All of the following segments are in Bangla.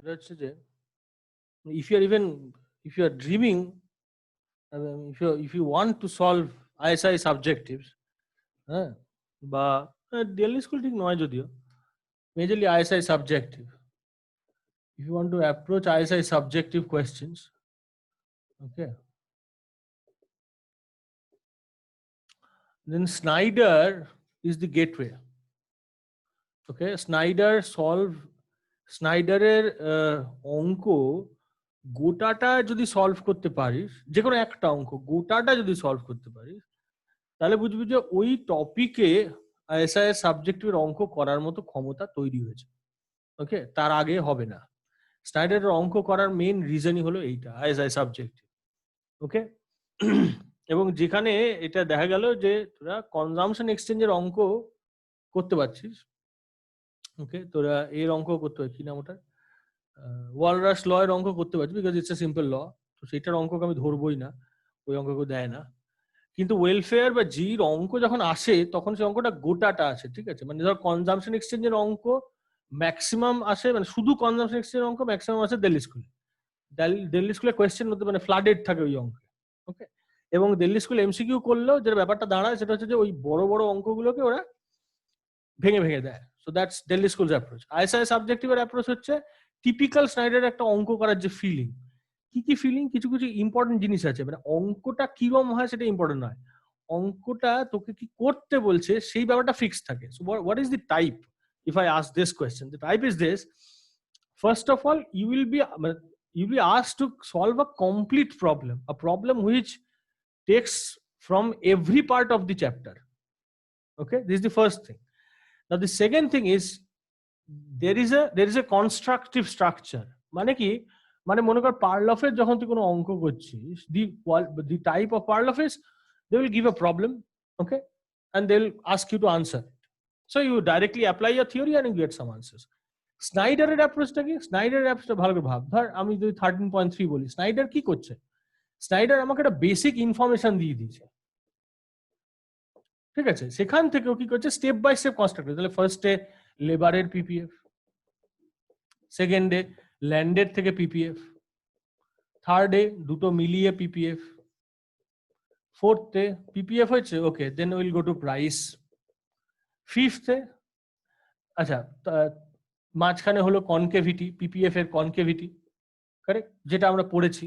হচ্ছে যে if you are dreaming, I mean, if you want to solve ISI subjectives, হ্যাঁ, বা ডেইলি স্কুল ঠিক নয় যদিও, majorly ISI subjective. If you want to approach ISI subjective questions, okay, then Snyder is the gateway. Okay, স্নাইডারের অঙ্ক গোটাটা যদি সলভ করতে পারিস, যে কোনো একটা অঙ্ক গোটাটা যদি সলভ করতে পারিস, তাহলে বুঝবি যে ওই টপিকে আইএসআই এর সাবজেক্টিভের অঙ্ক করার মতো ক্ষমতা তৈরি হয়েছে। ওকে, তার আগে হবে না। স্নাইডারের অঙ্ক করার মেইন রিজনই হলো এইটা, আইএসআই সাবজেক্টিভ। ওকে, এবং যেখানে এটা দেখা গেল যে তোরা কনজাম্পশন এক্সচেঞ্জের অঙ্ক করতে পারছিস। ওকে, তোরা এর অঙ্ক করতে পারছিস, কি নাম ওটা, ওয়ালরাস ল এর অঙ্ক করতে পারছিস, বিকজ ইটস এ সিম্পল ল। তো সেটার অঙ্ককে আমি ধরবই না, ওই অঙ্ককে দেয় না। কিন্তু ওয়েলফেয়ার বা জির অঙ্ক যখন আসে তখন সেই অঙ্কটা গোটাটা আসে, ঠিক আছে? মানে ধর কনজাম্পশন এক্সচেঞ্জের অঙ্ক ম্যাক্সিমাম আসে, মানে শুধু কনজাম্পশন এক্সচেঞ্জের অঙ্ক ম্যাক্সিমাম আসে দিল্লি স্কুলে। দিল্লি স্কুলে কোয়েশ্চেন মধ্যে মানে ফ্লাডেড থাকে ওই অঙ্কে। ওকে, এবং দিল্লি স্কুল এমসিকিউ করলেও যে ব্যাপারটা দাঁড়ায় সেটা হচ্ছে যে ওই বড় বড় অঙ্কগুলোকে ওরা ভেঙে ভেঙে দেয়। So that's Delhi schools approach. ISI সাবজেক্টিভের অ্যাপ্রোচ হচ্ছে টিপিক্যাল স্নাইডারের একটা অঙ্ক করার যে ফিলিং। কি কি ফিলিং? কিছু কিছু ইম্পর্টেন্ট জিনিস আছে, মানে অঙ্কটা কিরম হয় সেটা ইম্পর্টেন্ট নয়, অঙ্কটা তোকে কি করতে বলছে সেই ব্যাপারটা ফিক্সড থাকে। So what is the type? If I ask this question, the type is this: first of all, you will be asked to solve a complete problem, a problem which takes from every part of the chapter. Okay, this is the first thing. Now the second thing is there is a constructive structure. মানে কি, মানে মনে কর পার্লফের যখন তুই কোনো অঙ্ক করছিস, the type of পার্লফ is they will give a problem, okay, and they'll ask you to answer it. So you directly apply your theory and you get some answers. স্নাইডারের অ্যাপ্রোচটা কি? স্নাইডারের অ্যাপ্রোচটা ভালো করে ভাব। ধর আমি যদি 13.3 বলি, স্নাইডার কি করছে? স্নাইডার আমাকে একটা বেসিক ইনফরমেশন দিয়ে দিয়েছে, ঠিক আছে? সেখান থেকে ও কি করছে, স্টেপ বাই স্টেপ কনস্ট্রাক্ট করে। তাহলে ফার্স্টে লেবারের পিপিএফ, সেকেন্ডে ল্যান্ডের থেকে পিপিএফ, থার্ডে দুটো মিলিয়ে পিপিএফ, ফোর্থে পিপিএফ হয়েছে, okay, then will go to price. ফিফথে, আচ্ছা, মাঝখানে হলো কনকেভিটি, পিপিএফ এর কনকেভিটি, কারেক্ট, যেটা আমরা পড়েছি।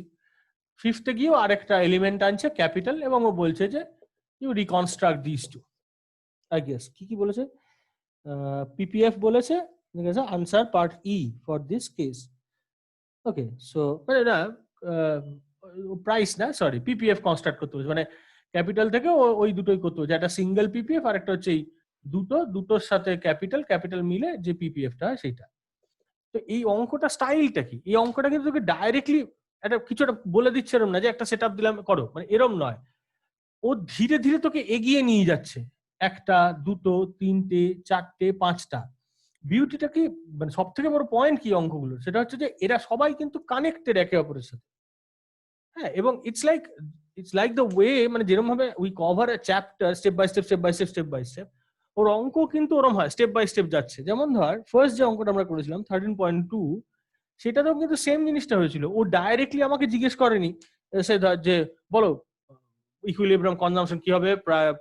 ফিফথে গিয়েও আরেকটা এলিমেন্ট আনছে, ক্যাপিটাল, এবং ও বলছে যে you reconstruct this too. I guess কি কি বলেছে? পিপিএফ বলেছে, answer part E for this case. Okay, so মানে না, প্রাইস না, সরি, পিপিএফ কনস্ট্রাক্ট করতে বলছে, মানে ক্যাপিটাল থেকে ওই দুটোই করতে বলছে, একটা সিঙ্গেল পিপিএফ আর একটা হচ্ছে এই দুটোর সাথে ক্যাপিটাল মিলে যে পিপিএফটা হয় সেইটা। তো এই অঙ্কটা স্টাইলটা কি? এই অঙ্কটা কিন্তু তোকে ডাইরেক্টলি একটা কিছু একটা বলে দিচ্ছে, এরম না যে একটা সেট আপ দিলাম করো, মানে এরম নয়। ও ধীরে ধীরে তোকে এগিয়ে নিয়ে যাচ্ছে, একটা, দুটো, তিনটে, চারটে, পাঁচটা। বিউটিটা কি, মানে সব থেকে বড় পয়েন্ট কি অঙ্কগুলো, সেটা হচ্ছে যে এরা সবাই কিন্তু কানেক্টেড একে অপরের সাথে। হ্যাঁ, এবং ইটস লাইক দ্য ওয়ে, মানে যেরকম ভাবে we cover a chapter step by step, ওর অঙ্ক কিন্তু ওরম হয়, স্টেপ বাই স্টেপ যাচ্ছে। যেমন ধর ফার্স্ট যে অঙ্কটা আমরা করেছিলাম 13.2, সেটাতেও কিন্তু সেম জিনিসটা হয়েছিল। ও ডাইরেক্টলি আমাকে জিজ্ঞেস করেনি সে ধর যে বলো ইকুইলিব্রিয়াম কনজাম্পশন কি হবে,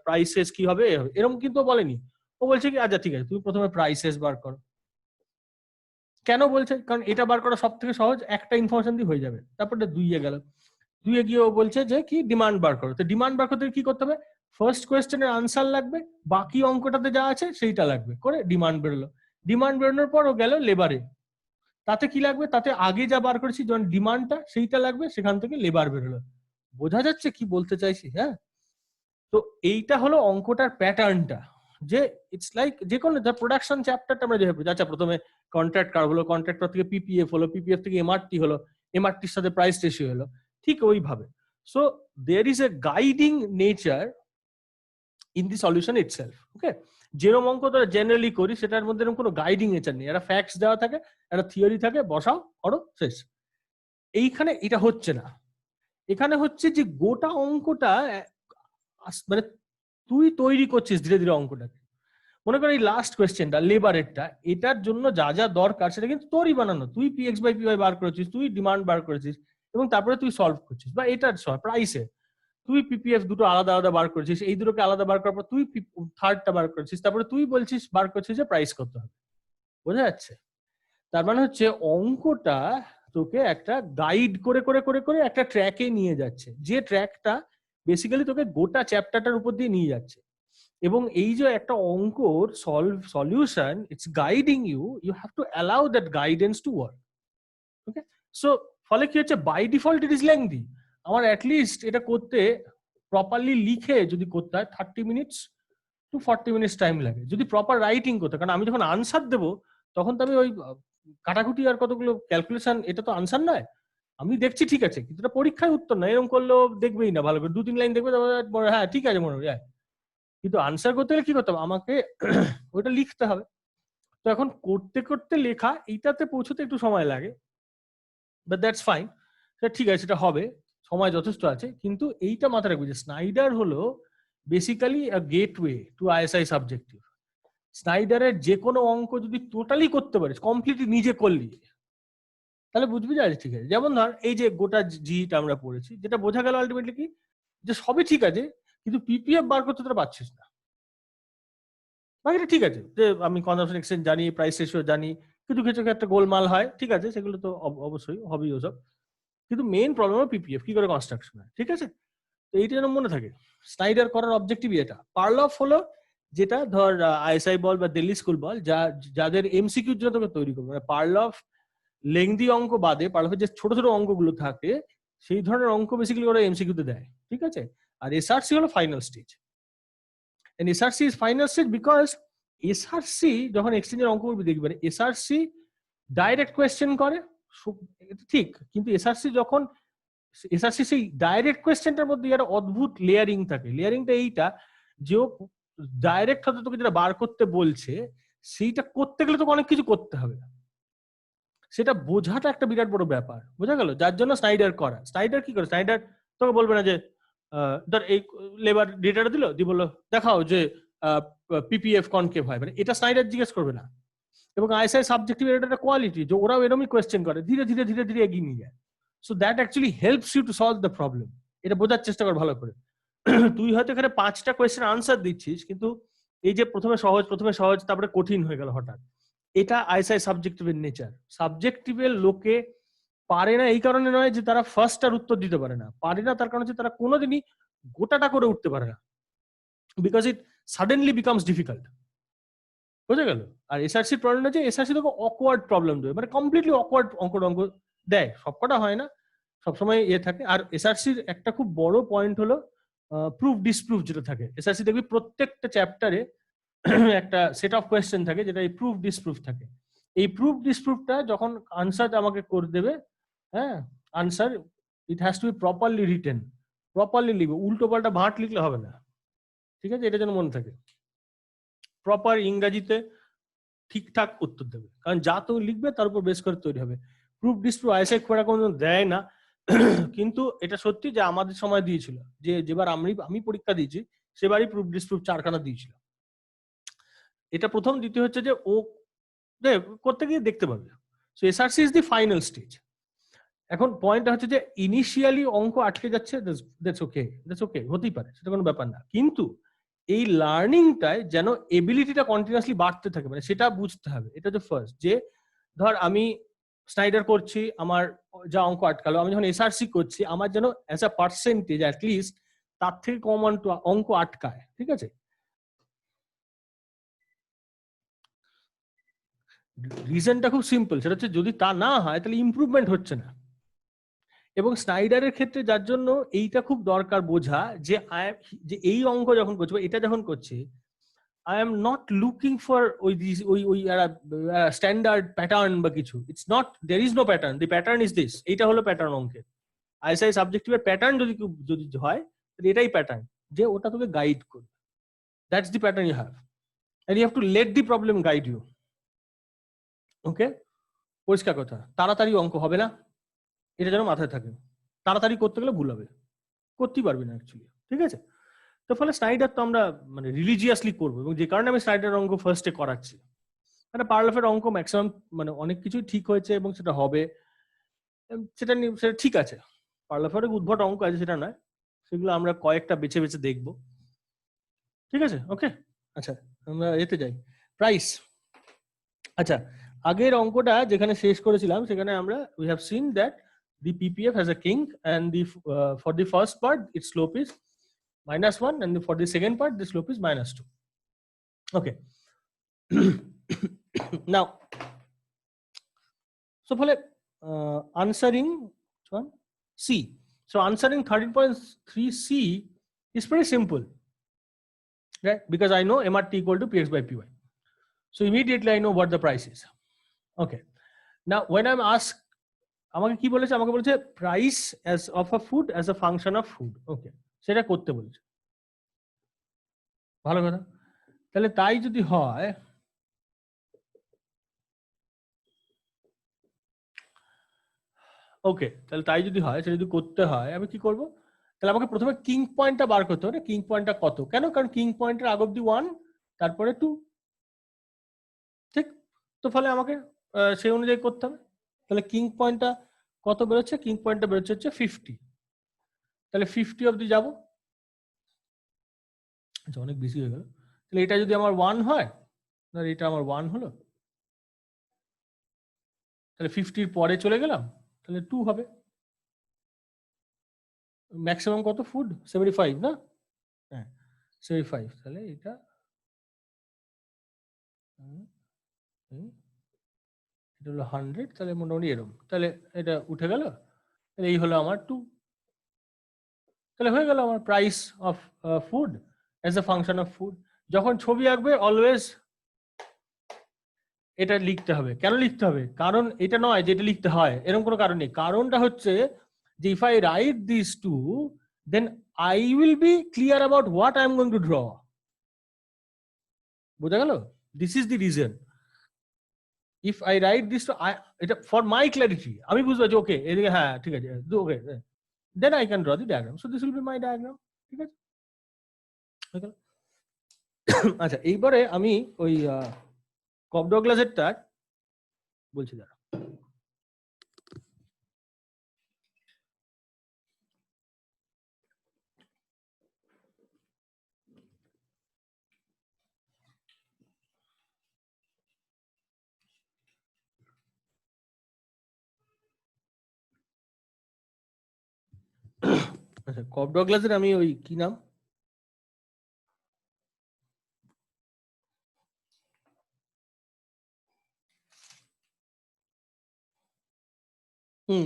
প্রাইসেস কি হবে, এরকম কিন্তু বলেনি। ও বলছে কি, আচ্ছা ঠিক আছে, তুমি প্রথমে প্রাইসেস বার করো। কেন বলছে? কারণ এটা বার করা সব থেকে সহজ, একটা ইনফরমেশন দিয়ে হয়ে যাবে। তারপরে দুইয়ে গেল, দুইয়ে গিয়ে ও বলছে যে কি ডিমান্ড বার করো। তো ডিমান্ড বার করতে কি করতে হবে? ফার্স্ট কোয়েশ্চেনের আনসার লাগবে, বাকি অঙ্কটাতে যা আছে সেইটা লাগবে, করে ডিমান্ড বেরোলো। ডিমান্ড বেরোনোর পর ও গেল লেবারে, তাতে কি লাগবে? তাতে আগে যা বার করেছি যখন ডিমান্ডটা, সেইটা লাগবে, সেখান থেকে লেবার বেরোলো। বোঝা যাচ্ছে কি বলতে চাইছি? হ্যাঁ, তো এইটা হলো অঙ্কটার প্যাটার্নটা, যে ইটস লাইক যে কোনো প্রোডাকশন চ্যাপ্টারটা আমরা যেভাবে, আচ্ছা প্রথমে কন্ট্রাক্ট কার হলো, কন্ট্রাক্টর থেকে পিপিএফ হলো, পিপিএফ থেকে এমআরটি হলো, এমআরটির সাথে প্রাইস রেশিও হলো, ঠিক ওইভাবে। So there is a guiding nature in the solution itself. Okay, যেরকম অঙ্ক তোরা জেনারেলি করি সেটার মধ্যে এরকম কোনো গাইডিং নেচার নেই, একটা ফ্যাক্টস দেওয়া থাকে, একটা থিওরি থাকে, বসাও, করো, শেষ। এইখানে এটা হচ্ছে না। এখানে হচ্ছে যে গোটা অঙ্কটা মানে তুই তৈরি করছিস ধীরে ধীরে অঙ্কটাকে। মনে কর এই লাস্ট কোয়েশ্চেনটা লেবারেরটা, এটার জন্য যা যা দরকার সেটা কিন্তু তোরই বানানো, তুই পিএক্স বাই পিওয়াই বার করেছিস, তুই ডিমান্ড বার করেছিস এবং তারপরে তুই সলভ করছিস। বা এটার প্রাইসে তুই পিপিএফ দুটো আলাদা আলাদা বার করেছিস, এই দুটোকে আলাদা বার করার পর তুই থার্ডটা বার করেছিস, তারপরে তুই বলছিস বার করছিস যে প্রাইস কত হবে। বোঝা যাচ্ছে? তার মানে হচ্ছে অঙ্কটা তোকে একটা গাইড করে করে করে করে একটা ট্র্যাকে নিয়ে যাচ্ছে, যে ট্র্যাকটা বেসিক্যালি তোকে গোটা চ্যাপ্টারটার উপর দিয়ে নিয়ে যাচ্ছে। এবং এই যে একটা অঙ্কর solution, it's guiding you, you have to allow that guidance to work. Okay, so ফলে কি হচ্ছে, by default it is lengthy. আমার অ্যাটলিস্ট এটা করতে প্রপারলি লিখে যদি করতে হয় 30 মিনিটস টু 40 মিনিটস টাইম লাগে, যদি প্রপার রাইটিং করতে। কারণ আমি যখন আনসার দেবো তখন তো আমি ওই কাটাকুটি আর কতগুলো ক্যালকুলেশন, এটা তো আনসার নয়। আমি দেখছি ঠিক আছে, কিন্তু এটা পরীক্ষায় উত্তর না, এরকম করলেও দেখবেই না ভালো করে, 2-3 লাইন দেখবে, হ্যাঁ ঠিক আছে মনে হয়। কিন্তু আনসার করতে গেলে কি করতে হবে, আমাকে ওইটা লিখতে হবে। তো এখন করতে করতে লেখা, এইটাতে পৌঁছতে একটু সময় লাগে, বাট দ্যাটস ফাইন, সেটা ঠিক আছে, সেটা হবে, সময় যথেষ্ট আছে। কিন্তু এইটা মাথায় রাখবে যে স্নাইডার হলো basically a gateway to ISI subjective. স্নাইডারের যে কোনো অঙ্ক যদি টোটালি করতে পারিস, কমপ্লিটলি নিজে করলি, তাহলে বুঝবি যে ঠিক আছে। যেমন ধর এই যে গোটা জিটা আমরা পড়েছি, যেটা বোঝা গেল আলটিমেটলি কি, যে সবই ঠিক আছে কিন্তু পিপিএফ বার করতে তোরা পারছিস না। বাকিটা ঠিক আছে, যে আমি কনজাম্পশন এক্সচেঞ্জ জানি, প্রাইস রেশিও জানি, কিছু কিছু ক্ষেত্রে গোলমাল হয়, ঠিক আছে, সেগুলো তো অবশ্যই হবেই ওসব। কিন্তু মেইন প্রবলেম হলো পিপিএফ কি করে কনস্ট্রাকশন হয়, ঠিক আছে। তো এইটা যেন মনে থাকে, স্নাইডার করার অবজেক্টিভ এটা। পার্লফ হলো যেটা ধর আইএসআই বল বা দিল্লি স্কুল বল, যাদের এমসিকিউর জন্য তোকে তৈরি করবে। মানে পার্লফ লেংদি অঙ্ক বাদে, পার্লফের যে ছোট ছোট অঙ্কগুলো থাকে সেই ধরনের অঙ্ক বেসিক্যালি ওরা এমসিকিউতে দেয়, ঠিক আছে। আর এসআরসি হলো final stage. And SRC is final stage because SRC যখন এক্সচেঞ্জের অঙ্ক করবি দেখবেন, এসআরসি ডাইরেক্ট কোয়েশ্চেন করে, ঠিক, কিন্তু এসআরসি যখন এসআরসি সেই ডাইরেক্ট কোয়েশ্চেনটার মধ্যে একটা অদ্ভুত লেয়ারিং থাকে। লেয়ারিংটা এইটা যে ও ডাইরেক্ট হয়তো তোকে যেটা বার করতে বলছে, সেইটা করতে গেলে তোকে অনেক কিছু করতে হবে, সেটা বোঝাটা একটা বিরাট বড় ব্যাপার। বোঝা গেল? যার জন্য স্নাইডার করা। স্নাইডার কি করে, স্নাইডার তোকে বলবে না যে ধর এই লেবার ডেটাটা দিল, দিয়ে বললো দেখাও যে পিপিএফ কনকেভ হয়, মানে এটা স্নাইডার জিজ্ঞেস করবে না। এবং আইএসআই সাবজেক্টিভ এটা একটা কোয়ালিটি যে ওরাও এরকমই কোয়েশ্চেন করে, ধীরে ধীরে ধীরে ধীরে এগিয়ে নিয়ে যায়। So that actually helps you to solve the problem. এটা বোঝার চেষ্টা কর ভালো করে। তুই হয়তো এখানে 5টা কোয়েশ্চেন আনসার দিচ্ছিস, কিন্তু এই যে প্রথমে সহজ তারপরে কঠিন হয়ে গেল হঠাৎ, এটা আইএসআই সাবজেক্টিভের নেচার। সাবজেক্টিভের লোকে পারে না এই কারণে নয় যে তারা ফার্স্টটার উত্তর দিতে পারে না, তার কারণ হচ্ছে তারা কোনোদিনই গোটাটা করে উঠতে পারে না, because it suddenly becomes difficult. বুঝে গেল? আর এসআরসির প্রবলেম হচ্ছে এসআরসি তোকে অকওয়ার্ড প্রবলেম দেবে, মানে কমপ্লিটলি অকওয়ার্ড অঙ্ক দেয়, সবকটা হয় না, সবসময় থাকে। আর এসআরসির একটা খুব বড় পয়েন্ট হলো প্রুফ ডিসপ্রুফ যেটা থাকে। এসআরসি দেখবি প্রত্যেকটা চ্যাপ্টারে একটা সেট অফ কোয়েশ্চেন থাকে যেটা এই প্রুফ ডিসপ্রুফ থাকে। এই প্রুফ ডিসপ্রুফটা যখন আনসার আমাকে করে দেবে, হ্যাঁ, answer it has to be properly written, properly লিখবে, উল্টো পাল্টা ভাঁট লিখলে হবে না, ঠিক আছে। এটা যেন মনে থাকে, প্রপার ইংরাজিতে ঠিকঠাক উত্তর দেবে, কারণ যা তুমি লিখবে তার উপর বেস করে তৈরি হবে। প্রুফ ডিসপ্রুফ আইএসআই খুব একটা কোনো দেয় না, কিন্তু এটা সত্যি যে আমাদের সময় দিয়েছিল, যে যেবার আমি পরীক্ষা দিয়েছি সেবারই প্রুফ ডিসপ্রুফ 4খানা দিয়েছিল। এটা প্রথম। দ্বিতীয় হচ্ছে যে ও করতে গিয়ে দেখতে পাবে। So SRC is the final stage. এখন পয়েন্টটা হচ্ছে যে ইনিশিয়ালি অঙ্ক আটকে যাচ্ছে, দ্যাটস ওকে, হতেই পারে, সেটা কোনো ব্যাপার না। কিন্তু এই লার্নিংটায় যেন এবিলিটিটা কন্টিনিউয়াসলি বাড়তে থাকে, মানে সেটা বুঝতে হবে। এটা হচ্ছে ফার্স্ট, যে ধর আমি স্নাইডার করছি, আমার যা অঙ্ক আটকালো, আমি যখন এসআরসি করছি আমার যেন অ্যাজ আ পার্সেন্টেজ অ্যাটলিস্ট তার থেকে কম অঙ্ক আটকায়, ঠিক আছে। রিজনটা খুব সিম্পল, সেটা হচ্ছে যদি তা না হয় তাহলে ইমপ্রুভমেন্ট হচ্ছে না। এবং স্নাইডারের ক্ষেত্রে যার জন্য এইটা খুব দরকার বোঝা, যে এই অঙ্ক যখন করছি, এটা যখন করছি, I am not looking for ওই স্ট্যান্ডার্ড প্যাটার্ন বা কিছু। It's not, there is no pattern, the pattern is this। এইটা হলো প্যাটার্ন অঙ্কের। আইএসআই সাবজেক্টিভের প্যাটার্ন যদি হয় তাহলে এটাই প্যাটার্ন, যে ওটা তোকে গাইড করবে। That's the pattern you have, and you have to let the problem guide you. Okay, পরিষ্কার কথা। তাড়াতাড়ি অঙ্ক হবে না, এটা যেন মাথায় থাকে। তাড়াতাড়ি করতে গেলে ভুল হবে, করতেই পারবি না অ্যাকচুয়ালি, ঠিক আছে। তো ফলে স্নাইডার তো আমরা মানে রিলিজিয়াসলি করবো, এবং যে কারণে আমি স্নাইডার অঙ্ক ফার্স্টে করাচ্ছি। মানে পার্লাফের অঙ্ক ম্যাক্সিমাম মানে অনেক কিছুই ঠিক হয়েছে এবং সেটা হবে, সেটা নিয়ে সেটা ঠিক আছে। পার্লাফের উদ্ভট অঙ্ক আছে সেটা নয়, সেগুলো আমরা কয়েকটা বেছে বেছে দেখবো, ঠিক আছে? ওকে, আচ্ছা আমরা এতে যাই, প্রাইস। আচ্ছা, আগের অঙ্কটা যেখানে শেষ করেছিলাম সেখানে আমরা we have seen that the PPF has a kink and the for the first part its slope is -1 and for the second part the slope is -2. Okay. Now, so ফলে answering which one? C. So answering 13.3C is pretty simple, right? Because I know MRT equal to PX by PY. So immediately I know what the price is. Okay. Now when I'm asked, আমাকে কি বলেছে? আমাকে বলেছে price as of a food as a function of food. Okay, সেটা করতে বলেছে, ভালো কথা। তাহলে তাই যদি হয়, ওকে, তাহলে তাই যদি হয়, সেটা যদি করতে হয় আমি কি করব? তাহলে আমাকে প্রথমে কিং পয়েন্টটা বার করতে হবে। কিং পয়েন্টটা কত? কেন? কারণ কিং পয়েন্টের আগ অব্দি 1, তারপরে 2, ঠিক? তো ফলে আমাকে সেই অনুযায়ী করতে হবে। তাহলে কিং পয়েন্টটা কত বেরোচ্ছে? কিং পয়েন্টটা বেরোচ্ছে হচ্ছে 50। তাহলে 50 অব্দি যাবো। আচ্ছা, অনেক বেশি হয়ে গেল। তাহলে এটা যদি আমার 1 হয়, না এটা আমার 1 হলো, তাহলে 50-র পরে চলে গেলাম, তাহলে 2 হবে। ম্যাক্সিমাম কত ফুড? 75 না? হ্যাঁ 75। তাহলে এটা এটা হলো 100, তাহলে মোটামুটি এরকম। তাহলে এটা উঠে গেল, তাহলে এই হলো আমার 2। তাহলে হয়ে গেল আমার price of food as a function of food. যখন ছবি আঁকবে অলওয়েজ এটা লিখতে হবে। কেন লিখতে হবে? কারণ এটা নয় যে এটা লিখতে হয়, এরকম কোনো কারণ নেই। কারণটা হচ্ছে যে if I write this too, then I will be clear about what I am going to draw. বোঝা গেল? This is the reason. If I write this two, এটা ফর মাই ক্ল্যারিটি, আমি বুঝতে পারছি ওকে এদিকে, হ্যাঁ ঠিক আছে, okay, then I can draw the diagram. So this will be my diagram, ঠিক আছে? আচ্ছা, এইবারে আমি ওই কপডগলাসেরটা বলছি, দাঁড়া। আচ্ছা, কপডগলাসের আমি ওই কি নাম,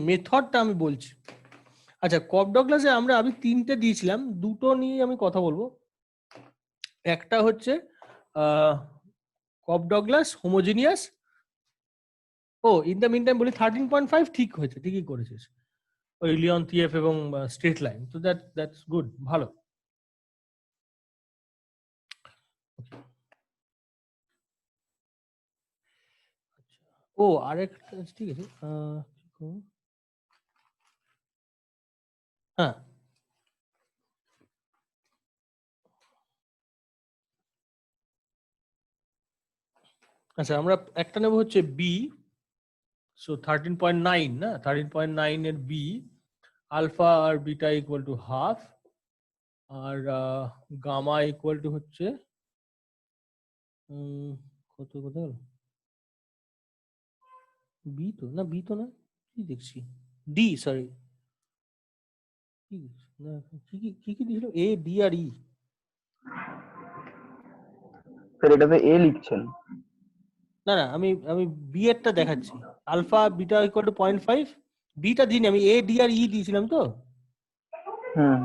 মেথডটা আমি বলছি। আচ্ছা, কপডগলাসে আমি 3টে দিয়েছিলাম, 2টো নিয়ে আমি কথা বলবো। একটা হচ্ছে কপডগলাস হোমোজিনিয়াস। ও ইন দ্য মিন টাইম বলি 13.5 ঠিক হয়েছে, ঠিকই করেছিস, ওই লিওন থিয়েফ এবং স্ট্রেট লাইন। তো দ্যাটস গুড, ভালো। ও আরেকটা, ঠিক আছে, হ্যাঁ আচ্ছা, আমরা একটা নেব হচ্ছে বি। সো 13.9 না, 13.9 এর বি, আলফা আর বিটা ইকুয়াল টু হাফ, আর গামা ইকুয়াল টু হচ্ছে কত কত হলো? বি তো না, বি তো না, কি দেখছি, ডি, সরি, কি না, কি কি দিছিল? এ, ডি আর ই। স্যার এটাতে এ লিখছেন। না না, আমি আমি বি এরটা দেখাচ্ছি, alpha beta equal to 0.5, beta দিইনি আমি, এ ডি আর ই দিয়েছিলাম তো। হুম,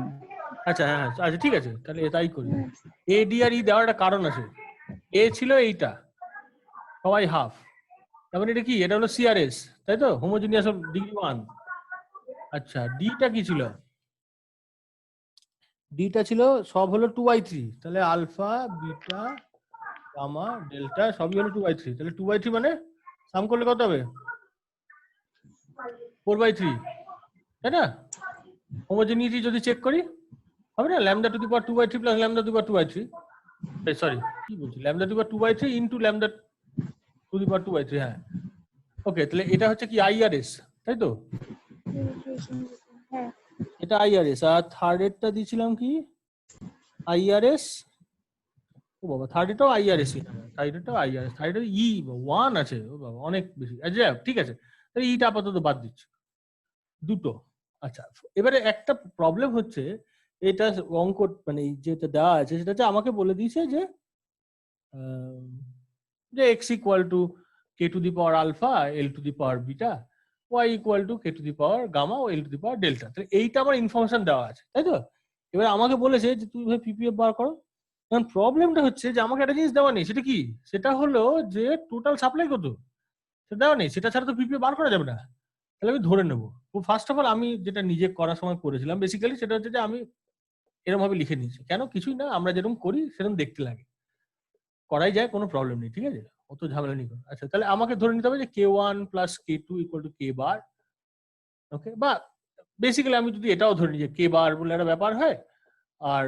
আচ্ছা হ্যাঁ, আচ্ছা ঠিক আছে, তাহলে তাই করি। এ ডি আর ই দেওয়ার একটা কারণ আছে। এ ছিল এইটা, সবাই হাফ, তার মানে এটা কি? এটা হলো সিআরএস, তাই তো, হোমোজিনিয়াস অফ ডিগ্রি 1। আচ্ছা, ডিটা কি ছিল? ডিটা ছিল সব হলো 2/3, তাহলে আলফা বিটা গামা ডেল্টা সবই হলো 2/3। তাহলে 2/3 মানে সাম করলে কত হবে? 4/3, তাই না? হোমোজেনিটি যদি চেক করি, হবে না, lambda to the power 2/3 plus lambda to the power 2/3, sorry কি বলছি, lambda to the power 2/3 into lambda to the power 2/3, হ্যাঁ ওকে। তাহলে এটা হচ্ছে কি আইআরএস, তাই তো? হ্যাঁ এটা আইআরএস, আর থার্ড এরটা দিয়েছিলাম কি আইআরএস, ও বাবা থার্ড এটাও আইআরএস, থার্ড এটাও আইআরএস, থার্ড এর ই 1 আছে, ও বাবা অনেক বেশি। আচ্ছা ঠিক আছে, তাহলে ইটা আপাতত বাদ দিচ্ছি, দুটো। আচ্ছা এবারে একটা প্রবলেম হচ্ছে, এটা অঙ্ক মানে যেটা দেওয়া আছে সেটা হচ্ছে আমাকে বলে দিয়েছে যে x equal to K to the power alpha L to the power beta, y equal to K to the power gamma ও L to the power delta. তাহলে এইটা আমার ইনফরমেশন দেওয়া আছে, তাই তো? এবার আমাকে বলেছে যে তুই ভাই পিপিএফ বার করো। কারণ প্রবলেমটা হচ্ছে যে আমাকে একটা জিনিস দেওয়া নেই, সেটা কি? সেটা হলো যে টোটাল সাপ্লাই কত সেটা দেওয়া নেই, সেটা ছাড়া তো পিপিএফ বার করা যাবে না। তাহলে আমি ধরে নেবো। ফার্স্ট অফ অল আমি যেটা নিজে করার সময় করেছিলাম বেসিক্যালি সেটা হচ্ছে যে আমি এরকম ভাবে লিখে নিয়েছি, কেন কিছুই না, আমরা যেরকম করি সেরকম দেখতে লাগে, করাই যায়, কোনো প্রবলেম নেই, ঠিক আছে, অত ঝামেলা নেই। আচ্ছা তাহলে আমাকে ধরে নিতে হবে যে k1 plus k2 equal to k বার, ওকে। বা বেসিক্যালি আমি যদি এটাও ধরে নিই যে k বার বলে একটা ব্যাপার হয় আর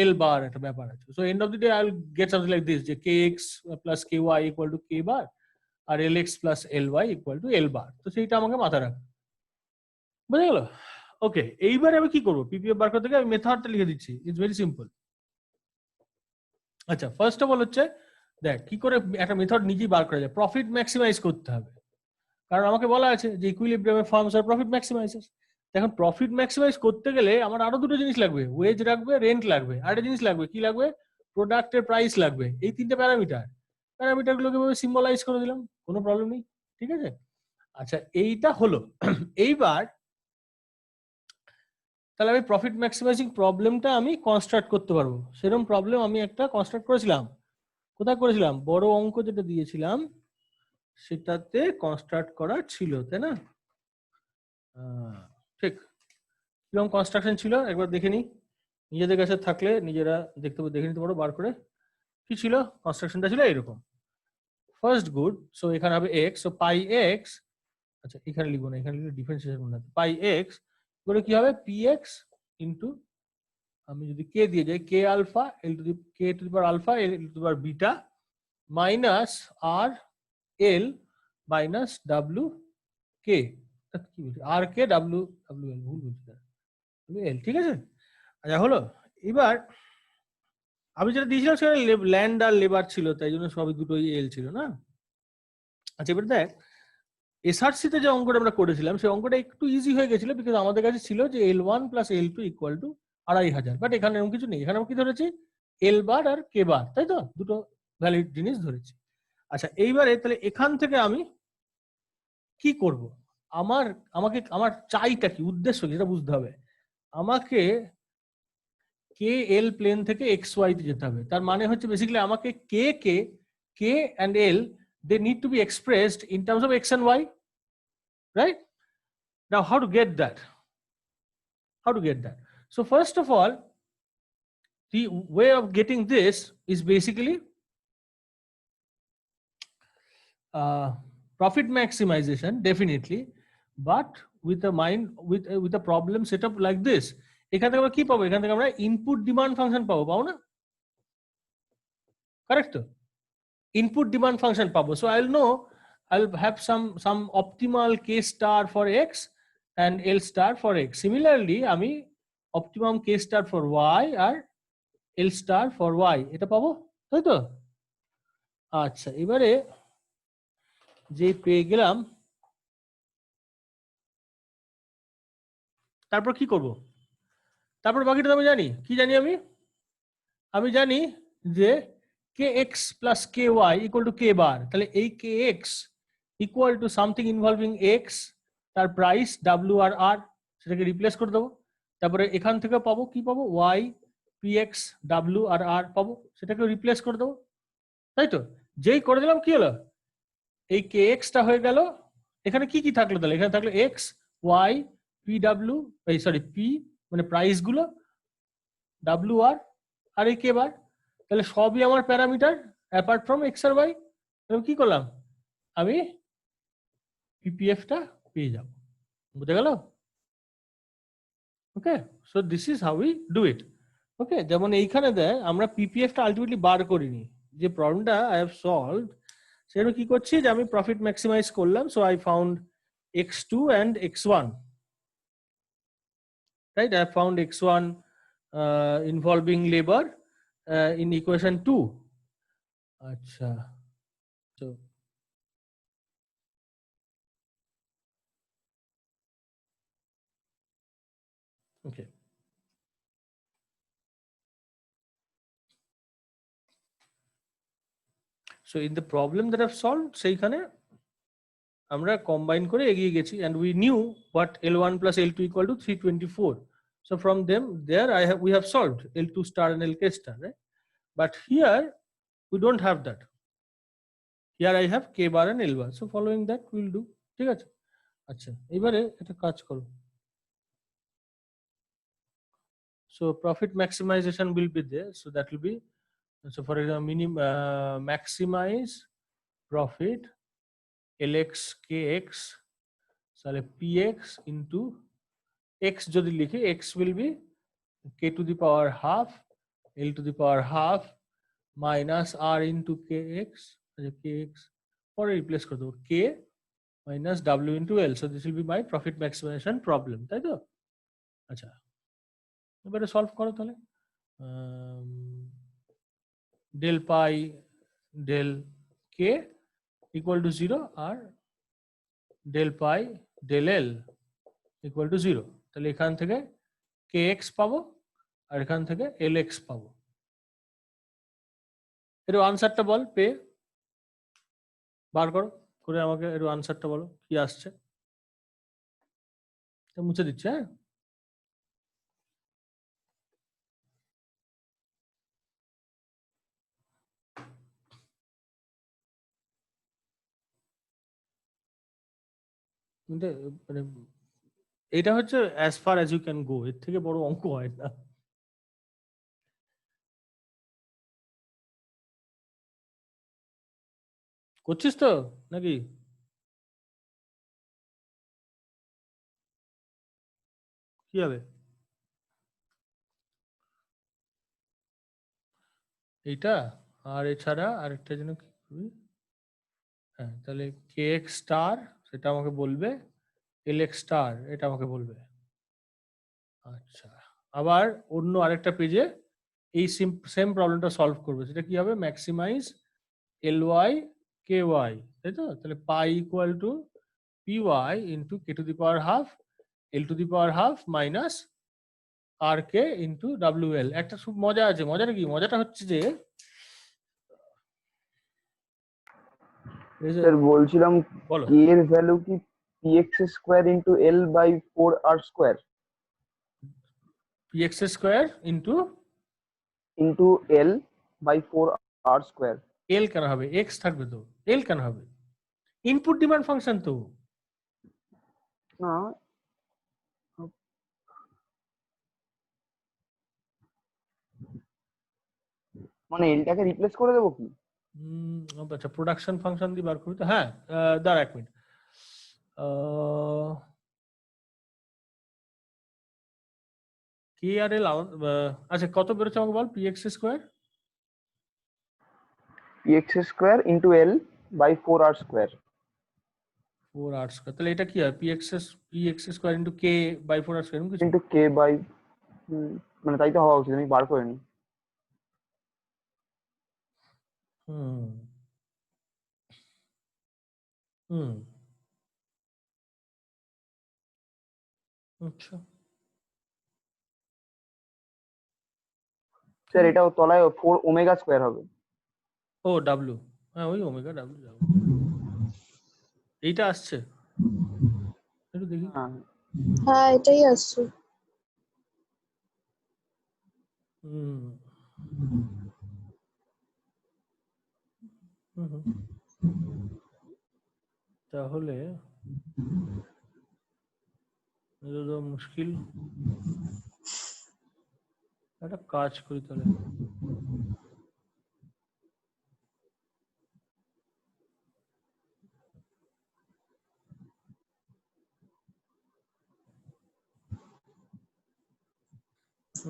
l বার একটা ব্যাপার আছে, so end of the day I will get something like this, যে kx plus ky equal to k bar আর lx plus ly equal to l bar. তো সেইটা আমাকে মাথায় রাখবে, বুঝে গেল? ওকে, এইবার আমি কি করবো, পিপিএফ বার করতে গিয়ে আমি মেথডটা লিখে দিচ্ছি, ইটস ভেরি সিম্পল। আচ্ছা ফার্স্ট অফ অল হচ্ছে দেখ কি করে একটা মেথড নিজেই বার করা যায়, প্রফিট ম্যাক্সিমাইজ করতে হবে। কারণ আমাকে বলা আছে যে ইকুইলিব্রিয়ামে ফার্মস আর প্রফিট ম্যাক্সিমাইজেস। এখন প্রফিট ম্যাক্সিমাইজ করতে গেলে আমার আরো দুটো জিনিস লাগবে, ওয়েজ লাগবে, রেন্ট লাগবে, আর একটা জিনিস লাগবে, কি লাগবে? প্রোডাক্টের প্রাইস লাগবে। এই তিনটে প্যারামিটার গুলোকে ভাবে সিম্বলাইজ করে দিলাম, কোনো প্রবলেম নেই, ঠিক আছে। আচ্ছা এইটা হলো এইবার তাহলে আমি প্রফিট ম্যাক্সিমাইজিং প্রবলেমটা আমি কনস্ট্রাক্ট করতে পারবো। সেরকম প্রবলেম আমি একটা কনস্ট্রাক্ট করেছিলাম, কোথায় করেছিলাম, বড় অঙ্ক যেটা দিয়েছিলাম সেটাতে কনস্ট্রাক্ট করা ছিল, তাই না? ঠিক, কিরকম কনস্ট্রাকশন ছিল একবার দেখে নি, নিজেদের কাছে থাকলে নিজেরা দেখে নিতে পারো বার করে। কি ছিল কনস্ট্রাকশনটা? ছিল এরকম, ফার্স্ট গুড, সো এখানে হবে x, সো পাই x, আচ্ছা এখানে লিখবো না, এখানে লিখলে ডিফারেন্সিয়েশন না, পাই x করে কি হবে px ইনটু, আমি যদি কে দিয়ে যাই K alpha L to the K to the power alpha L to the power beta minus R L minus W K, কি বলছি আর কে ডাব্লিউ ডাব্লিউ এল, ভুল বলছি এল, ঠিক আছে। আচ্ছা হলো, এবার আমি যেটা দিয়েছিলাম সেটা ল্যান্ড আর লেবার ছিল, তাই জন্য সবই দুটোই এল ছিল না। আচ্ছা এবার দেখ এসআরসি তে যে অঙ্কটা আমরা করেছিলাম সেই অঙ্কটা একটু ইজি হয়ে গেছিল, বিকজ আমাদের কাছে ছিল যে L1 plus L2 equal to 2500, but এখানে এরকম কিছু নেই, এখানে আমরা কি ধরেছি এল বার আর কে বার, তাই তো, দুটো ভ্যালিড জিনিস ধরেছি। আচ্ছা এইবারে তাহলে এখান থেকে আমি কি করব, আমার চাইটা কি, উদ্দেশ্য কি, সেটা বুঝতে হবে। আমাকে কে এল প্লেন থেকে এক্স ওয়াই তে যেতে হবে, তার মানে হচ্ছে বেসিক্যালি আমাকে কে and L they need to be expressed in terms of x and y, right? Now how to get that? So first of all, the way of getting this is basically profit maximization, definitely, but with a problem set up like this. এখান থেকে আমরা কি পাবো, এখান থেকে আমরা ইনপুট ডিমান্ড ফাংশন পাবো না? কারেক্ট তো, input demand function পাবো, so I'll have some optimal k star for x and L star for x. Similarly আমি optimum k star for y R L star for y এটা পাবো, তাই তো? আচ্ছা এবারে যে পেয়ে গেলাম, তারপর কি করব, তারপর বাকিটা আমি জানি, কি জানি আমি জানি যে kx plus ky equal to k bar, তাহলে এই kx equal to something involving x, তার প্রাইস w আর r, সেটাকে রিপ্লেস করে দেবো। তারপরে এখান থেকে পাবো কি পাবো, y px w আর r পাবো, সেটাকে রিপ্লেস করে দেবো, তাই তো? যেই করে দিলাম কি হলো, এই kx টা হয়ে গেল, এখানে কি কি থাকলো তাহলে, এখানে থাকলো x y pw p মানে প্রাইস গুলো, w আর এই k বার, তাহলে সবই আমার প্যারামিটার অ্যাপার্ট ফ্রম এক্স আর ওয়াই। আমি কি করলাম, আমি পিপিএফ টা পেয়ে যাব, বুঝে গেল? Okay, so this is how we do it. Okay, যেমন এইখানে দেয় আমরা পিপিএফটা আলটিমেটলি বার করিনি, যে প্রবলেমটা আই হ্যাভ সলভড সেটা কি করছি, যে আমি প্রফিট ম্যাক্সিমাইজ করলাম, so I found x2 and x1, right? I have found x1 involving labor in equation 2. Acha, so okay. So in the problem that I've solved, সেইখানে আমরা combine করে এগিয়ে গেছি, and we knew what L1 plus L2 equal to 324. So from them there we have solved L2 star and LK star, right? But here we don't have that. Here I have K bar and L bar. So following that we'll do. ঠিক আছে? আচ্ছা, এবারে একটা কাজ করো। So profit maximization will be there. So that will be, so for example, maximize profit LX KX, so PX into X যদি লিখি, X will be K to the power half, L to the power half minus R into KX, KX পরে replace করে দেবো K minus W into L. So this will be my profit maximization problem, তাই তো? আচ্ছা, এবারে সলভ করো তাহলে। del pi del K equal to 0 R del pi del L equal to 0, তাহলে এখান থেকে kx পাবো আর এখান থেকে lx পাবো। এর আনসারটা বল, পেয়ে বার করো, করে আমাকে এর আনসারটা বলো কি আসছে। মুছে দিচ্ছে, হ্যাঁ। মানে এটা হচ্ছে as far as you can go, এর থেকে বড় অঙ্ক হয় না। করছিস তো নাকি? কি হবে এইটা? আর এছাড়া আরেকটা যেন কি করবি, হ্যাঁ, তাহলে কে এক্স স্টার সেটা আমাকে বলবে, এল এক্স স্টার এটা আমাকে বলবে। আচ্ছা, আবার অন্য আরেকটা পেজে এই সেম প্রবলেমটা সলভ করবে, সেটা কি হবে, maximize L Y K Y, তাই তো? তাহলে pi equal to P Y into K to the power half L to the power half minus R K into W L. একটা খুব মজা আছে, মজাটা কি, মজাটা হচ্ছে যে স্যার বলছিলাম বলো, কে এর ভ্যালু কি px square into l by 4r square P X square into into l by 4r square. L কেন হবে, এক্স থাকবে তো, এল কেন হবে, ইনপুট ডিমান্ড ফাংশন তো। না, মানে এলটাকে রিপ্লেস করে দেবো কি? আচ্ছা, প্রোডাকশন ফাংশন দিয়ে বার করি তো, হ্যাঁ। দাঁড়া এক মিনিট, কে আর এল, আচ্ছা কত বেরোচ্ছে আমাকে বল, P X square px square into l by 4r square 4r square, তাহলে এটা কি হয়, P X square into K by 4r square, এরকম কিছু। ইনটু k বাই, মানে তাই তো হওয়া উচিত, আমি বার করে নি। হুম হুম আচ্ছা, স্যার এটা তলায় 4 ওমেগা স্কয়ার হবে। ও ডাব্লু, হ্যাঁ ওই ওমেগা ডাব্লু যাবো, এইটা আসছে একটু দেখি। হ্যাঁ, হ্যাঁ এটাই আসছে। হুম হুম হুম। তাহলে এটা তো মুশকিল, একটা কাজ করি তাহলে,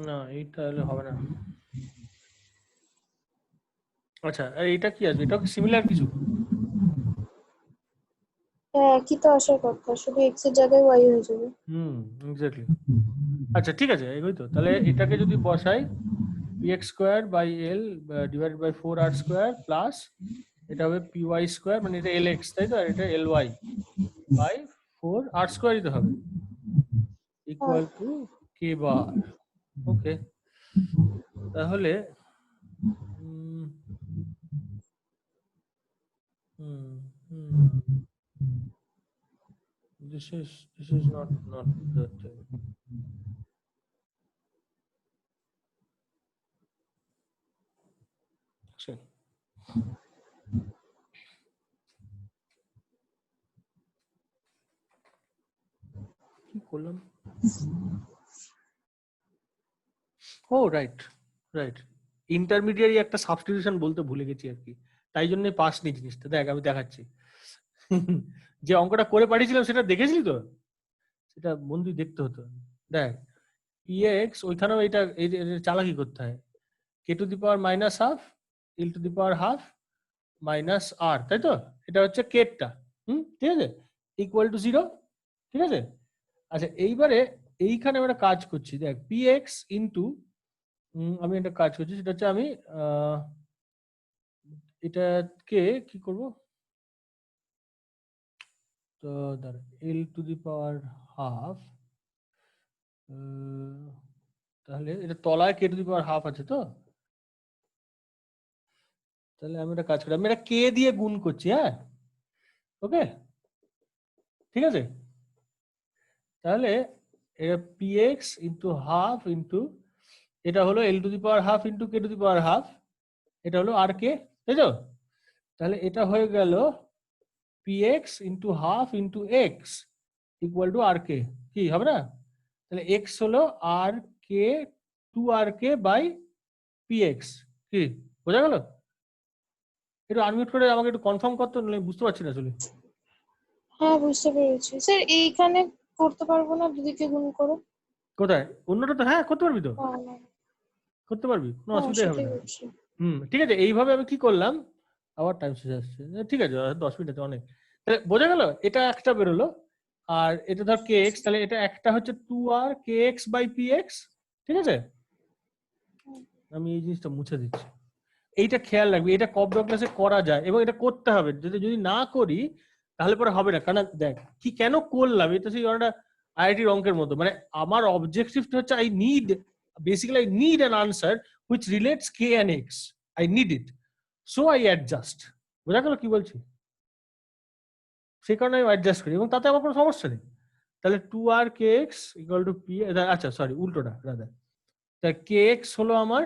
না এইটা হলে হবে না। আচ্ছা আর এটা কি আসবে, এটা কি সিমিলার কিছু? হ্যাঁ, একই তো আসার কথা, শুধু এক্স এর জায়গায় ওয়াই হয়ে যাবে। এক্স্যাক্টলি। আচ্ছা ঠিক আছে, এগোই তো। তাহলে এটাকে যদি বসাই px square by L divided by 4r square plus এটা হবে py স্কোয়ার, মানে এটা lx তাই তো, আর এটা ly বাই 4r স্কোয়ারই তো হবে, হ্যাঁ, ইকুয়াল টু k বার। ওকে, তাহলে উম, হুম হুম this is not the thing. আচ্ছা, কি করলাম? ও রাইট রাইট, ইন্টারমিডিয়ারি একটা সাবস্টিটিউশন বলতে ভুলে গেছি আর কি, তাই জন্য পাস নি জিনিসটা। দেখ আমি দেখাচ্ছি। যে অঙ্কটা করে পাঠিয়েছিলাম সেটা দেখেছিলি তো, সেটা বন্ধু দেখতে হতো। দেখ px ওইখানেও এটা চালাকি করতে হয়, K to the power minus half L to the power half minus R, তাই তো? এটা হচ্ছে কেটটা, ঠিক আছে, ইকুয়াল টু 0, ঠিক আছে। আচ্ছা এইবারে এইখানে আমরা কাজ করছি, দেখ px ইন্টু, আমি একটা কাজ করছি, সেটা হচ্ছে আমি এটাকে কি করব, তো দাঁড়া এল টু দি পাওয়ার হাফ, তাহলে এটা তলায় কে টু দি পাওয়ার হাফ আছে তো, তাহলে আমি একটা কাজ করি, আমি এটা কে দিয়ে গুণ করছি, হ্যাঁ ওকে, ঠিক আছে। তাহলে এটা px ইন্টু হাফ ইন্টু এটা হলো L to the power half into K to the power half, এটা হলো আর কে, তাই তো? তাহলে এটা হয়ে গেল px into half into X equal to R K, কি হবে না? তাহলে এক্স হলো আর কে, 2rk বাই px, কি বোঝা গেল? একটু আনমিউট করে আমাকে একটু কনফার্ম করতে, নইলে বুঝতে পারছি না আসলে। হ্যাঁ, বুঝতে পেরেছি স্যার। এইখানে করতে পারবো না, দুদিকে গুণ করো। কোথায় অন্যটা তো, হ্যাঁ করতে পারবি তো, হ্যাঁ, করতে পারবি, কোনো হ্যাঁ, অসুবিধাই হবে সেটাই না। বলছি। ঠিক আছে, এইভাবে আমি কি করলাম, আবার টাইম শেষ আসছে, ঠিক আছে 10 মিনিট আছে অনেক। তাহলে বোঝা গেল, এটা একটা বেরোলো, আর এটা ধর কে এক্স, তাহলে এটা একটা হচ্ছে 2r K X by P X, ঠিক আছে। আমি এই জিনিসটা মুছে দিচ্ছি, এইটা খেয়াল রাখবি, এটা কব ক্লাসে করা যায় এবং এটা করতে হবে, যদি যদি না করি তাহলে পরে হবে না। কারণ দেখ কি কেন করলাম, এটা সেই একটা আইআইটির অঙ্কের মতো, মানে আমার অবজেক্টিভটা হচ্ছে I need, basically I need an answer which relates K and X, I need it, so I adjust. বোঝা গেল কি বলছি? সেই কারণে আমি অ্যাডজাস্ট করি এবং তাতে আমার কোনো সমস্যা নেই। তাহলে 2r K x equal to P, আচ্ছা সরি উল্টোটা রাদার, তাহলে কে এক্স হলো আমার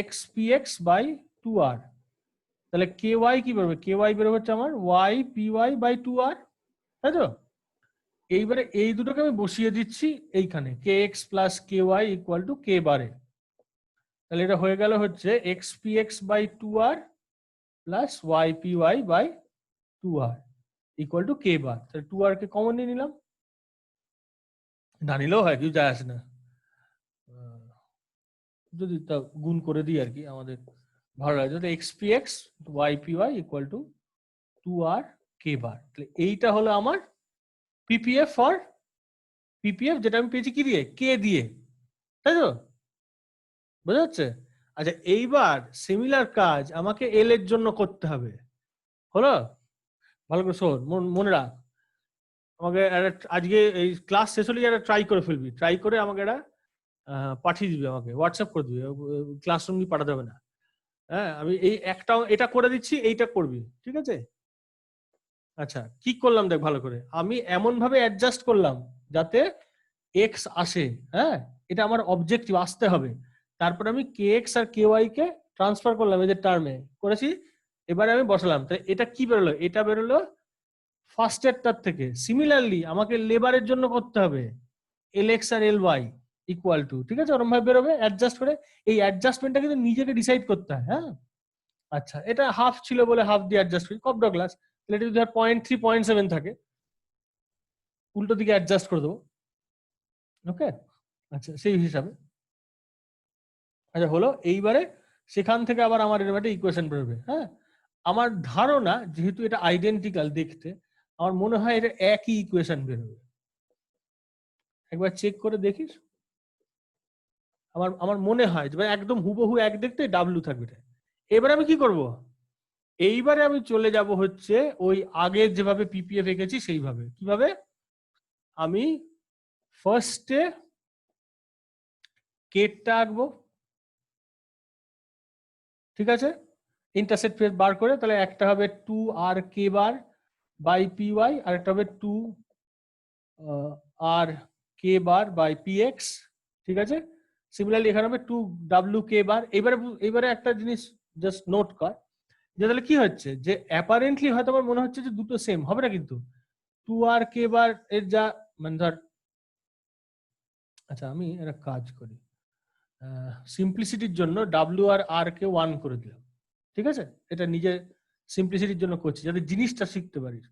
x P X by 2r, তাহলে কে ওয়াই কি বেরোবে, কে ওয়াই বেরোবে হচ্ছে আমার Y P Y by 2r, তাই তো? এইবারে এই দুটোকে আমি বসিয়ে দিচ্ছি এইখানে, K X plus K Y equal to K বারে, তাহলে এটা হয়ে গেল হচ্ছে X P X by 2r plus Y P Y by 2r equal to K bar. তাহলে 2r কে কমন নিয়ে নিলাম, না নিলেও হয়, কিছু যায় আসে না, যদি তা গুণ করে দিই আর কি আমাদের ভালো লাগে, তাহলে X P X Y P Y equal to 2r K bar. তাহলে এইটা হলো আমার পিপিএফ ফর পিপিএফ, যেটা আমি পেয়েছি কি দিয়ে, কে দিয়ে, তাই তো? বোঝা যাচ্ছে? আচ্ছা এইবার সিমিলার কাজ আমাকে এল এর জন্য করতে হবে, হলো? ভালো করে শোন, মনে রাখ, আমাকে আজকে এই ক্লাস শেষ হলে একটা ট্রাই করে ফেলবি, ট্রাই করে আমাকে এটা পাঠিয়ে দিবি, আমাকে হোয়াটসঅ্যাপ করে দিবি, ক্লাসরুম দিয়ে পাঠাতে হবে না। হ্যাঁ আমি এই একটা এটা করে দিচ্ছি, এইটা করবি, ঠিক আছে? আচ্ছা কি করলাম দেখ ভালো করে, আমি এমন ভাবে অ্যাডজাস্ট করলাম যাতে এক্স আসে, হ্যাঁ এটা আমার অবজেক্টিভ, আসতে হবে। তারপর আমি কে এক্স আর কে ওয়াই কে ট্রান্সফার করলাম এদের টার্মে করেছি, এবারে আমি বসালাম, তাহলে এটা কি বেরোলো, এটা বেরোলো ফার্স্ট এরটার থেকে। সিমিলারলি আমাকে লেবারের জন্য করতে হবে এল এক্স আর এল ওয়াই ইকুয়াল টু, ঠিক আছে, ওরকম ভাবে বেরোবে অ্যাডজাস্ট করে। এই অ্যাডজাস্টমেন্টটা কিন্তু নিজেকে ডিসাইড করতে হয়, হ্যাঁ। আচ্ছা এটা হাফ ছিল বলে হাফ দিয়ে অ্যাডজাস্ট করি, কপ ডগলাস, তাহলে এটা যদি 0.3 0.7 থাকে, উল্টো দিকে অ্যাডজাস্ট করে দেবো, ওকে। আচ্ছা সেই হিসাবে আচ্ছা হলো, এইবারে সেখান থেকে আবার আমার এরকম একটা ইকুয়েশন বেরোবে। হ্যাঁ, আমার ধারণা যেহেতু এটা আইডেন্টিক্যাল দেখতে, আমার মনে হয় এটা একই ইকুয়েশন বেরোবে। একবার চেক করে দেখিস। আমার আমার মনে হয় যে একদম হুবহু এক দেখতে ডাব্লু থাকবে এটা। এবারে আমি কি করব, এইবারে আমি চলে যাব হচ্ছে ওই আগের যেভাবে পিপিএফ এঁকেছি সেইভাবে। কিভাবে? আমি ফার্স্টে কেটটা আঁকবো, ঠিক আছে, ইন্টারসেক্ট ফেস বার করে। তাহলে একটা হবে 2r k bar by py, আর একটা হবে 2r k bar by px, ঠিক আছে। সিমিলারলি এখানে হবে 2w k বার। এবারে একটা জিনিস জাস্ট নোট কর, যে তাহলে কি হচ্ছে, যে অ্যাপারেন্টলি হয়তো আমার মনে হচ্ছে যে দুটো সেম হবে না, কিন্তু 2r k বার এর যা মানে ধর, আচ্ছা আমি একটা কাজ করি, সিম্পলিসিটির জন্য w আর r কে 1 করে দিলাম, ঠিক আছে। এটা নিজে সিম্পলিসিটির জন্য করছি যাতে জিনিসটা শিখতে পারিস।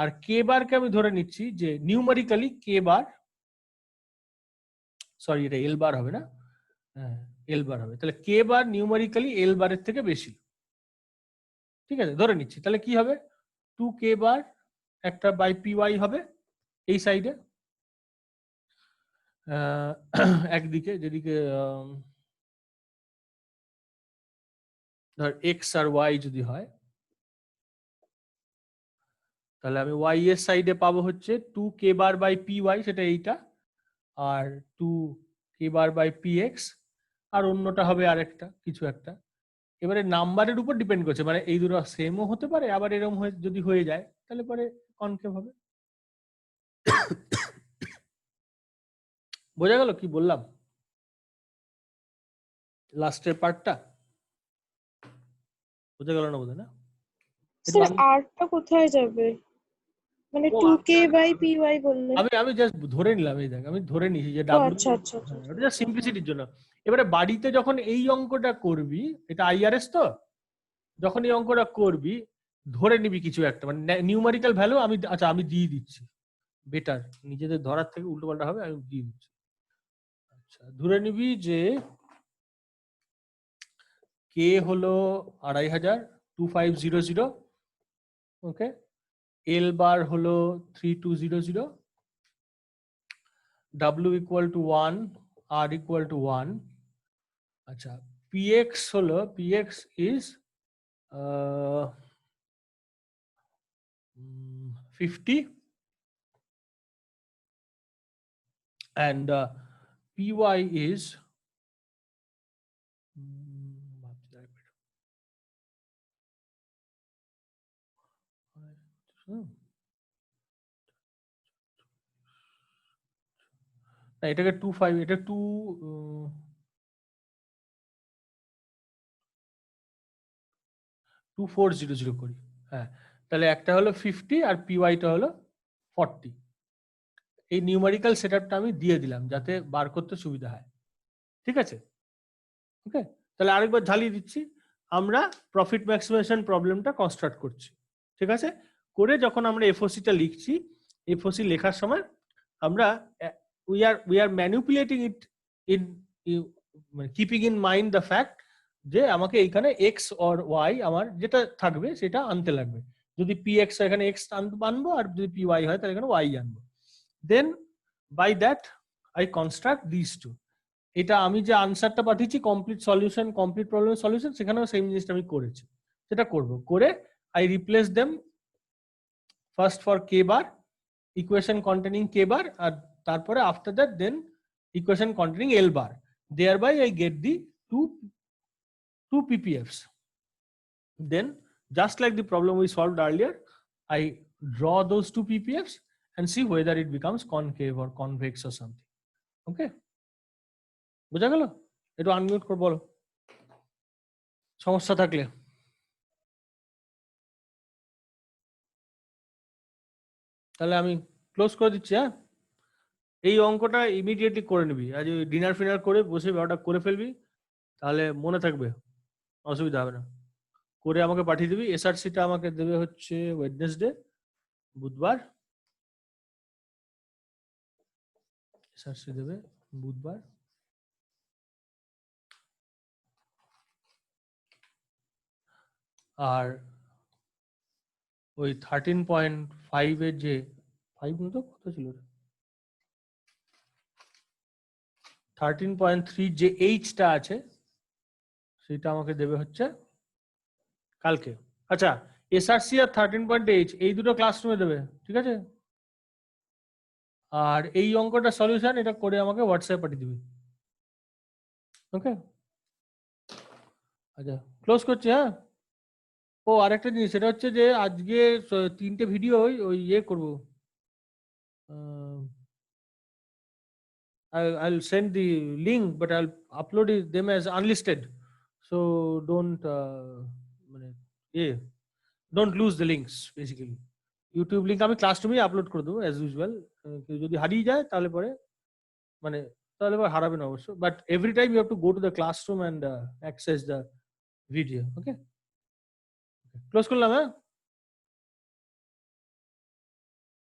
আর কে বারকে আমি ধরে নিচ্ছি যে নিউমারিক্যালি কে বার, সরি এটা এল বার হবে না, হ্যাঁ এল বার হবে। তাহলে কে বার নিউমারিক্যালি এল বারের থেকে বেশি, ঠিক আছে, ধরে নিচ্ছি। তাহলে কি হবে, 2 কে বার একটা বাই পি ওয়াই হবে এই সাইডে, একদিকে যেদিকে ধর এক্স আর ওয়াই যদি হয়, তাহলে আমি ওয়াই এর সাইডে পাবো হচ্ছে 2 k bar by P Y, সেটা এইটা, আর 2 k bar by P X, আর অন্যটা হবে আরেকটা কিছু একটা। এবারে নাম্বারের উপর ডিপেন্ড করছে, মানে এই দুটো সেমও হতে পারে, আবার এরকম যদি হয়ে যায় তাহলে পরে কনকেভ হবে। বোঝা গেল কি বললাম লাস্টের পার্টটা? বোঝা গেল না বোধ হয়, না? স্যার আরটা কোথায় যাবে, মানে ও 2k বাই py বললেন? আমি আমি জাস্ট ধরে নিলাম, এই দেখ আমি ধরে নিয়েছি যে ও ডাব্লিউ, আচ্ছা আচ্ছা আচ্ছা ওটা জাস্ট সিম্পলিসিটির জন্য। এবারে বাড়িতে যখন এই অঙ্কটা করবি, এটা আইআরএস তো, যখন এই অঙ্কটা করবি ধরে নিবি কিছু একটা, মানে নিউমারিক্যাল ভ্যালু আমি, আচ্ছা আমি দিয়ে দিচ্ছি, বেটার নিজেদের ধরার থেকে উল্টো পাল্টা হবে, আমি দিয়ে দিচ্ছি। আচ্ছা ধরে নিবি যে কে হলো 2500, 2500, ওকে, এল বার হলো 3200, ডাব্লিউ ইকুয়াল টু 1, আর ইকুয়াল টু 1। আচ্ছা পিএক্স হলো, PX is 50, and py is না, এটাকে 25, এটা 2400 করি। হ্যাঁ, তাহলে একটা হলো 50 আর পিওয়াইটা হলো 40। এই নিউমারিক্যাল সেটআপটা আমি দিয়ে দিলাম যাতে বার করতে সুবিধা হয়, ঠিক আছে। ওকে, তাহলে আরেকবার ঝালিয়ে দিচ্ছি। আমরা প্রফিট ম্যাক্সিমাইজেশন প্রবলেমটা কনস্ট্রাক্ট করছি, ঠিক আছে। করে যখন আমরা এফওসিটা লিখছি, এফওসি লেখার সময় আমরা we are manipulating it in, keeping in mind the fact যে আমাকে এইখানে এক্স অর ওয়াই আমার যেটা থাকবে সেটা আনতে লাগবে। যদি পি এক্স এখানে এক্স আনবো, আর যদি পি ওয়াই হয় তাহলে এখানে ওয়াই আনবো। Then by that I construct this two. এটা আমি যে আনসারটা পাঠিয়েছি complete solution, complete problem solution, সেখানেও সেম জিনিসটা আমি করেছি। সেটা করব, করে I replace them first for K bar, equation containing K bar, আর তারপরে after that then equation containing L bar. Thereby I get the two PPFs. Then just like the problem we solved earlier, I draw those two PPFs and see whether it becomes concave or convex or something. Okay, বোঝা গেল? একটু আনমিউট করে বলো সমস্যা থাকলে। তাহলে আমি ক্লোজ করে দিচ্ছি। হ্যাঁ, এই অঙ্কটা ইমিডিয়েটলি করে নিবি, আজ ডিনার ফিনার করে বসে ওটা করে ফেলবি, তাহলে মনে থাকবে, অসুবিধা হবে না। করে আমাকে পাঠিয়ে দিবি। এসআরসিটা আমাকে দেবে হচ্ছে ওয়েডনেসডে, বুধবার। এসআরসি দেবে বুধবার। আর ওই 13.5 এর যে 5 তো কত ছিল 13.3 যে এইচটা আছে সেটা আমাকে দেবে হচ্ছে কালকে। আচ্ছা, এসআরসি আর 13.8 এই দুটো ক্লাসরুমে দেবে, ঠিক আছে? আর এই অঙ্কটা সলিউশন এটা করে আমাকে হোয়াটসঅ্যাপে পাঠিয়ে দিবি। ওকে, আচ্ছা ক্লোজ করছি। হ্যাঁ, ও আরেকটা জিনিস, সেটা হচ্ছে যে আজকে 3টে ভিডিও ওই ইয়ে করবো। I'll send the link, but I'll upload them as unlisted. So don't don't lose the links basically. YouTube link আমি ক্লাসরুমে আপলোড করে দেবো as usual. কেউ যদি হারিয়ে যায় তাহলে পরে তাহলে হারাবে না অবশ্য, but every time you have to go to the classroom and access the video. Okay, close করলাম। হ্যাঁ।